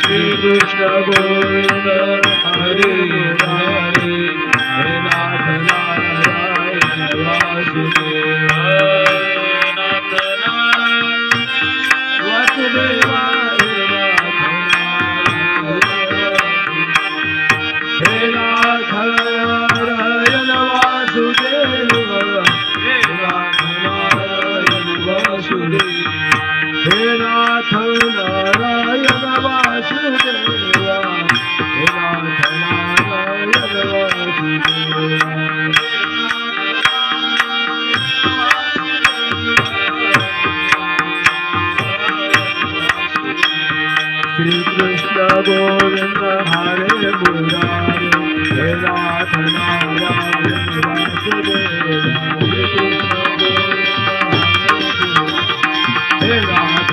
Shri Krishna Govind Hare Hare Hare नाथ Narayan Vasudev नाथ Narayan Vasudev हे नाथ Narayan Vasudev हे नाथ Narayan Vasudev हे नाथ Narayan Vasudev हे नाथ Narayan Vasudev Shri Krishna Govind हरे Murari हे नाथ Narayan Vasudev Shri Krishna Govind हरे Murari हे नाथ